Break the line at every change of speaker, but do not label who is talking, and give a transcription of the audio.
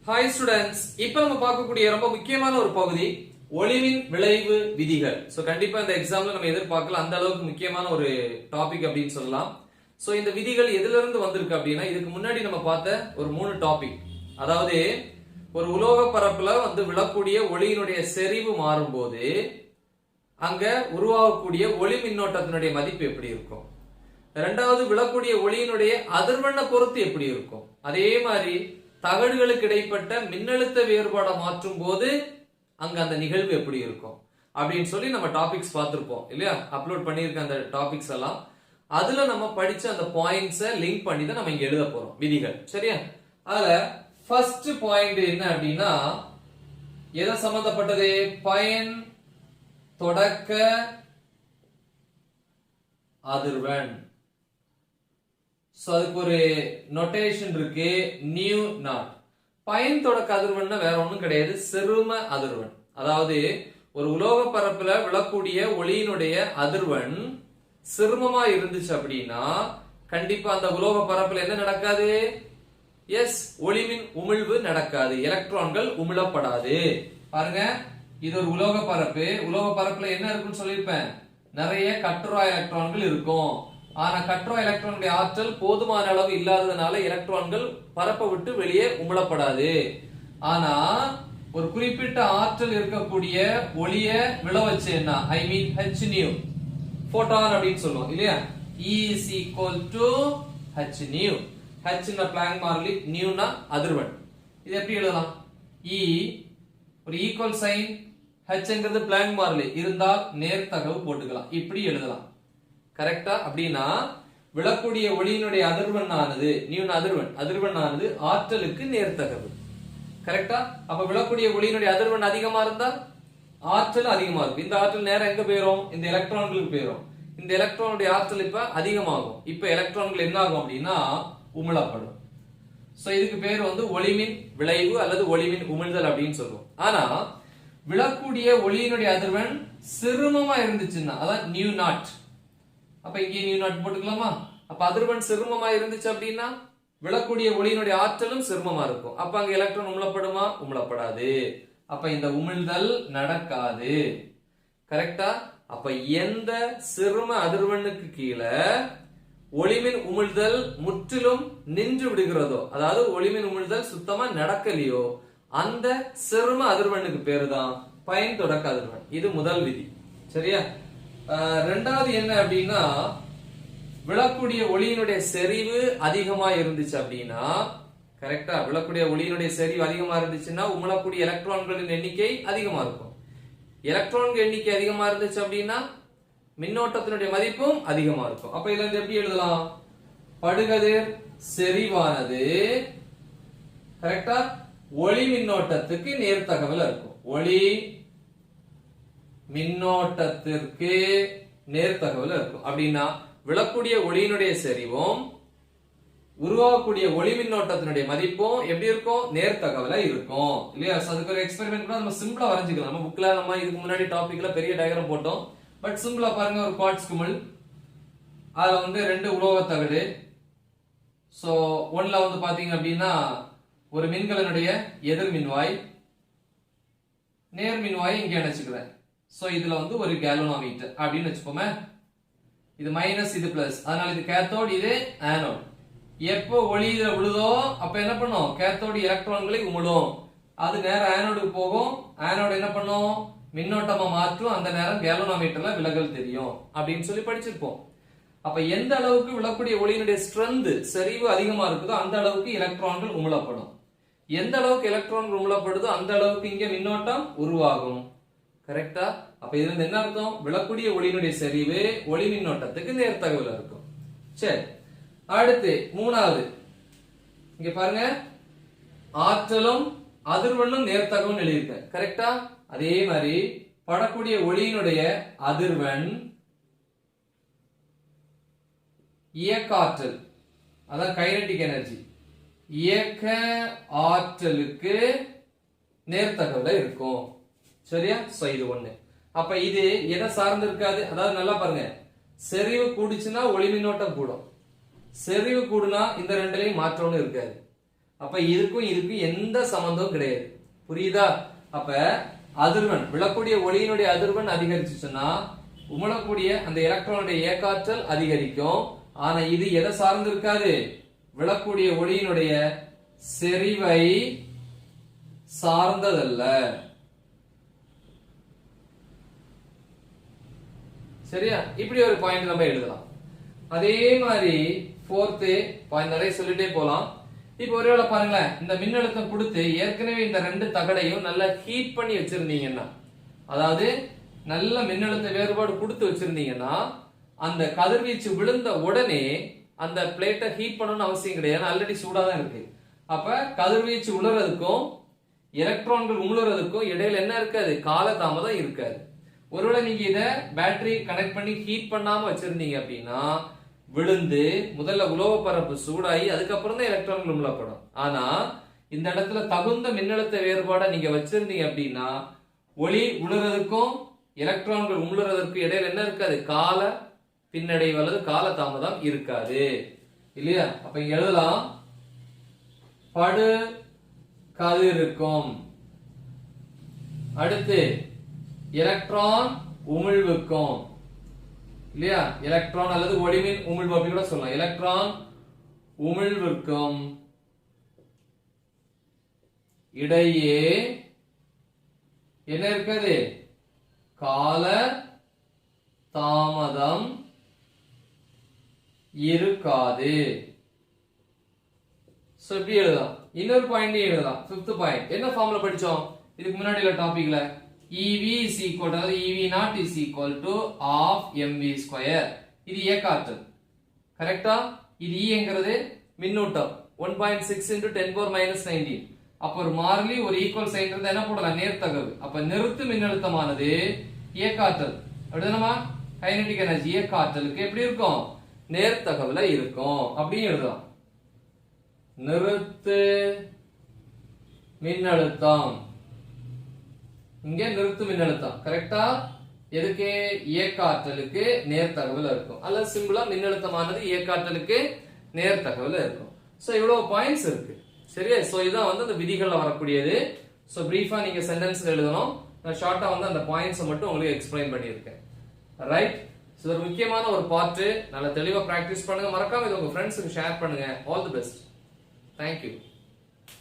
Hi students, இப்போ நம்ம பார்க்கக்கூடிய ரொம்ப முக்கியமான ஒரு பகுதி ஒளிமின் விளைவு விதிகள். சோ கண்டிப்பா இந்த எக்ஸாம்ல நம்ம எதிர்பார்க்கலாம், அந்த அளவுக்கு முக்கியமான ஒரு டாபிக் அப்படின்னு சொல்லலாம். சோ இந்த விதிகள் எதுல இருந்து வந்திருக்கு அப்படின்னா, இதுக்கு முன்னாடி நம்ம பார்த்த ஒரு 3 டாபிக், அதாவது ஒரு உலோக பரப்புல விழக்கூடிய ஒளியினுடைய செறிவு மாறும்போது அங்க உருவாகக்கூடிய ஒளி மின்னோட்டத்தினுடைய மதிப்பு எப்படி இருக்கும், இரண்டாவது விழக்கூடிய ஒளியினுடைய அதிர்வெண்ணை பொறுத்து எப்படி இருக்கும், அதே மாதிரி தகடுகளுக்கு இடைப்பட்ட மின்னழுத்த வேறுபாடை மாற்றும் போது அங்க அந்த நிகழ்வு எப்படி இருக்கும் அப்படின்னு சொல்லி நம்ம டாபிக்ஸ் பார்த்திருப்போம் இல்லையா. அப்லோட் பண்ணியிருக்க அந்த டாபிக்ஸ் எல்லாம் அதுல நம்ம படிச்ச அந்த பாயிண்ட்ஸை லிங்க் பண்ணி தான் நம்ம இங்க எழுத போறோம் விதிகள். சரியா? அதுல ஃபர்ஸ்ட் பாயிண்ட் என்ன அப்படின்னா, எதை சம்பந்தப்பட்டது? பயன் தொடக்க அதிர்வெண். அதுக்கு ஒரு நோட்டேஷன் இருக்கு, நியூ நாட். பயன் தொடக்க அதிர்வெண் வேற ஒண்ணும் கிடையாது, சிறும அதிர்வெண். அதாவது ஒரு உலோக பரப்புல விழக்கூடிய ஒளியினுடைய அதிர்வெண் சிறுமமா இருந்துச்சு அப்படின்னா கண்டிப்பா அந்த உலோக பரப்புல என்ன நடக்காது? எஸ், ஒளிமின் உமிழ்வு நடக்காது, எலக்ட்ரான்கள் உமிழப்படாது. பாருங்க, இது ஒரு உலோக பரப்பு. உலோக பரப்புல என்ன இருக்குன்னு சொல்லியிருப்பேன், நிறைய கட்டுரா எலக்ட்ரான்கள் இருக்கும். ஆனா கட்ரோ எலக்ட்ரானுடைய ஆற்றல் போதுமான அளவு இல்லாததுனால எலக்ட்ரான்கள் பரப்பை விட்டு வெளியே உமிழப்படாது. ஆனா ஒரு குறிப்பிட்ட ஆற்றல் இருக்கக்கூடிய ஒளிய விழ வச்சேன்னா, ஐ மீன் h nu, போட்டான் அப்படின்னு சொல்லுவோம் இல்லையா. E is equal to h nu. h னா பிளாங்க் மாறிலி, nu னா அதிர்வெண். இது எப்படி எழுதலாம்? E ஒரு ஈக்குவல் சைன், h ங்கிறது பிளாங்க் மாறிலி இருந்தால் நேர்த்தகவு போட்டுக்கலாம், இப்படி எழுதலாம். கரெக்டா? அப்படின்னா விழக்கூடிய ஒளியினுடைய அதிர்வெண்ணானது, நியூன் அதிர்வெண்ணானது ஆற்றலுக்கு நேர்த்தகவு. கரெக்டா? அப்ப விழக்கூடிய ஒளியினுடைய அதிர்வெண் அதிகமா இருந்தா ஆற்றல் அதிகமா இருக்கும். இந்த ஆற்றல் நேரம் எங்க போயிரும்? இந்த எலக்ட்ரான்களுக்கு போயிரும். இந்த எலக்ட்ரானுடைய ஆற்றல் இப்ப அதிகமாகும். இப்ப எலக்ட்ரான்கள் என்ன ஆகும் அப்படின்னா உமிழப்படும். சோ இதுக்கு பேர் ஒளிமின் விளைவு அல்லது ஒளிமின் உமிழ்தல் அப்படின்னு சொல்லுவோம். ஆனா விழக்கூடிய ஒளியினுடைய அதிர்வெண் சிறுமமா இருந்துச்சுன்னா, அதான் நியூ நாட். அப்ப இங்கே நியூ நாட் போட்டுக்கலாமா? அப்ப அதிர்வெண் சிறுமமா இருந்துச்சு அப்படின்னா விழக்கூடிய ஒளியினுடைய ஆற்றலும் சிறுமமா இருக்கும். அப்ப அங்க எலக்ட்ரான் உமிழப்படுமா? உமிழப்படாது. அப்ப இந்த உமிழ்தல் நடக்காது. கரெக்டா? அப்ப எந்த சிறும அதிர்வெண்ணுக்கு கீழே ஒளிமின் உமிழ்தல் முற்றிலும் நின்று விடுகிறதோ, அதாவது ஒளிமின் உமிழ்தல் சுத்தமா நடக்கலையோ, அந்த சிறும அதிர்வெண்ணுக்கு பேருதான் பயன் தொடக்க அதிர்வெண். இது முதல் விதி. சரியா? ரெண்டாவது என்ன அப்படின்னா, விழக்கூடிய ஒளியினுடைய செறிவு அதிகமா இருந்துச்சு அப்படின்னா, கரெக்டா, விழக்கூடிய ஒளியினுடைய செறிவு அதிகமா இருந்துச்சுன்னா உமிழக்கூடிய எலக்ட்ரான்களின் எண்ணிக்கை அதிகமா இருக்கும். எலக்ட்ரான்கள் எண்ணிக்கை அதிகமா இருந்துச்சு அப்படின்னா மின்னோட்டத்தினுடைய மதிப்பும் அதிகமா இருக்கும். அப்ப இதுல இருந்து எப்படி எழுதலாம்? படுகதிர் செறிவானது கரெக்டா ஒளி மின்னோட்டத்துக்கு நேர்த்தகவல் இருக்கும். ஒளி மின்னோட்டத்திற்கு நேர்த்தகவல் இருக்கும். அப்படின்னா விழக்கூடிய ஒளியினுடைய செறிவும் உருவாகக்கூடிய ஒளி மின்னோட்டத்தினுடைய மதிப்பும் எப்படி இருக்கும்? நேர்த்தகவல இருக்கும் இல்லையா? அதுக்கு ஒரு எக்ஸ்பெரிமெண்ட் கூட நம்ம சிம்பிளா வரைஞ்சுக்கலாம். நம்ம புக்ல நம்ம இதுக்கு முன்னாடி டாபிக்ல பெரிய டயக்ராம் போட்டோம். பட் சிம்பிளா பாருங்க, ஒரு குவார்ட்ஸ் குமிழ், அதுல 2 உலோக தகடு. சோ ஒன்ல பாத்தீங்க அப்படின்னா ஒரு மின்கலனுடைய எதிர் மின்வாய், நேர் மின்வாய் இங்க இணைச்சுக்கிறேன். சோ இதுல ஒரு கேல்வனோமீட்டர் அப்படின்னு வச்சுப்போமே. இது மைனஸ், இது பிளஸ், அதனால இது கேத்தோடு, இது ஆனோட். எப்போ ஒளி இதுல விழுதோ அப்ப என்ன பண்ணும்? கேத்தோடு எலக்ட்ரான்களை உமிழும். அது நேரம் ஆனோடுக்கு போகும். ஆனோடு என்ன பண்ணும்? மின்னோட்டமா மாற்றும். அந்த நேரம் கேல்வனோமீட்டர்ல விலகல் தெரியும் அப்படின்னு சொல்லி படிச்சிருப்போம். அப்ப எந்த அளவுக்கு விழக்கூடிய ஒளியினுடைய ஸ்ட்ரென்த், செறிவு அதிகமா இருக்குதோ அந்த அளவுக்கு எலக்ட்ரான்கள் உமிழப்படும். எந்த அளவுக்கு எலக்ட்ரான்கள் உமிழப்படுதோ அந்த அளவுக்கு இங்க மின்னோட்டம் உருவாகும். கரெக்டா? அப்ப இதுல என்ன அர்த்தம்? விழக்கூடிய ஒளியினுடைய செறிவு ஒளி மின்னோட்டத்துக்கு நேர்த்தகவல் இருக்கும். சரி, அடுத்து மூணாவது இங்க பாருங்க, ஆற்றலும் அதிர்வெண்ணும் நேர்த்தகவல் எழுதியிருக்கேன். கரெக்டா? அதே மாதிரி படக்கூடிய ஒளியினுடைய அதிர்வெண் இயக்க ஆற்றல், அதான் கைனடிக் எனர்ஜி, இயக்க ஆற்றலுக்கு நேர்த்தகவல இருக்கும். சரியா? இது ஒண்ணு. அப்ப இது எதை சார்ந்து இருக்காது? அதாவது நல்லா பாருங்க, செறிவு கூடிச்சுன்னா ஒளி மின்னோட்டம் கூடும், செறிவு கூடுனா இந்த ரெண்டுலயும் மாற்றம்னு இருக்காது. அப்ப இதுக்கும் இதுக்கும் எந்த சம்பந்தமும் கிடையாது. புரியுதா? அப்ப அதிர்வெண், விழக்கூடிய ஒளியினுடைய அதிர்வெண் அதிகரிச்சுச்சுன்னா உமிழக்கூடிய அந்த எலக்ட்ரானுடைய இயக்காற்றல் அதிகரிக்கும். ஆனா இது எதை சார்ந்து இருக்காது? விழக்கூடிய ஒளியினுடைய செறிவை சார்ந்ததல்ல. சரியா? இப்படி ஒரு பாயிண்ட் நம்ம எழுதலாம். அதே மாதிரி fourth பாயிண்ட் நிறைய சொல்லிட்டே போலாம். இப்போ ஒருவேளை பாருங்களேன், இந்த மின்னழுத்தம் கொடுத்து ஏற்கனவே இந்த ரெண்டு தகடையும் நல்லா ஹீட் பண்ணி வச்சிருந்தீங்கன்னா, அதாவது நல்ல மின்னழுத்த வேறுபாடு கொடுத்து வச்சிருந்தீங்கன்னா, அந்த கதிர்வீச்சு விழுந்த உடனே அந்த பிளேட்டை ஹீட் பண்ணணும்னு அவசியம் கிடையாது, ஆல்ரெடி சூடா தான் இருக்கு. அப்ப கதிர்வீச்சு உலறதுக்கும் எலக்ட்ரான்கள் உமிழறதுக்கும் இடையில என்ன இருக்காது? காலதாமதம் இருக்காது. ஒருவேளை நீங்க இத பேட்டரி கனெக்ட் பண்ணி ஹீட் பண்ணாம வச்சிருந்தீங்க அப்படின்னா, விழுந்து முதல்ல உலோக பரப்பு சூடாகி அதுக்கப்புறம் தான் எலக்ட்ரான்கள் உமிழப்படும். ஆனா இந்த இடத்துல தகுந்த மின்னழுத்த வேறுபாடை நீங்க வச்சிருந்தீங்க அப்படின்னா, ஒளி உழுறதுக்கும் எலக்ட்ரான்கள் உமிழறதுக்கும் இடையில என்ன இருக்காது? கால பின்னடைவு அல்லது கால தாமதம் இருக்காது. இல்லையா? அப்ப இங்க எழுதலாம், படு கதிருக்கும், அடுத்து எலக்ட்ரான் உமிழ்வுக்கும், இல்லையா? எலக்ட்ரான் அல்லது ஒளிமின் உமிழ்வு அப்படி கூட சொல்லலாம். எலக்ட்ரான் உமிழ்விற்கும் இடையே என்ன இருக்காது? கால தாமதம் இருக்காது. சோ இப்படி எழுதலாம். இன்னொரு பாயிண்ட் எழுதலாம். ஃபிஃப்த் பாயிண்ட் என்ன ஃபார்முலா படிச்சோம் இதுக்கு முன்னாடி உள்ள டாபிக்ல? EV is equal to, அதாவது EV naught is equal to half mv square. இது இயக்காற்றல். கரெக்ட்டா? இது E என்கிறது மின்னூட்டம் 1.6 into 10 power minus 19. அப்ப ஒரு மாறிலி ஒரு ஈக்குவல் சைன் இருந்தா என்ன போடலாம்? நேர்த்தகவு. அப்ப நிறுத்து மின்னழுத்தமானது இயக்காற்றல், அப்படிதானமா? கைனடிக் எனர்ஜி இயக்காற்றலுக்கு எப்படி இருக்கும்? நேர்த்தகவுல இருக்கும். அப்படியே எழுதலாம். நிறுத்து மின்னழுத்தம், இங்க நிறுத்து மின்னழுத்தம் கரெக்டா? எதுக்கு? இயக்காற்றலுக்கு நேர்த்தகவுல இருக்கும். அல்லது சிம்பிளா மின்னழுத்தமானது இயக்காற்றலுக்கு நேர்த்தகவுல இருக்கும். சோ இவ்வளவு பாயிண்ட்ஸ் இருக்கு. சரியா? சோ இதான் வந்து அந்த விதிகள்ல வரக்கூடியது. சோ பிரீஃபா நீங்க சென்டென்ஸ்ல எழுதணும். நான் ஷார்ட்டா வந்து அந்த பாயிண்ட்ஸ் மட்டும் உங்களுக்கு எக்ஸ்பிளைன் பண்ணியிருக்கேன். ரைட்? சோ ஒரு முக்கியமான ஒரு பார்ட். நல்லா தெளிவா பிராக்டிஸ் பண்ணுங்க. மறக்காம இது உங்க ஃப்ரெண்ட்ஸ்க்கு ஷேர் பண்ணுங்க. All the best. Thank you.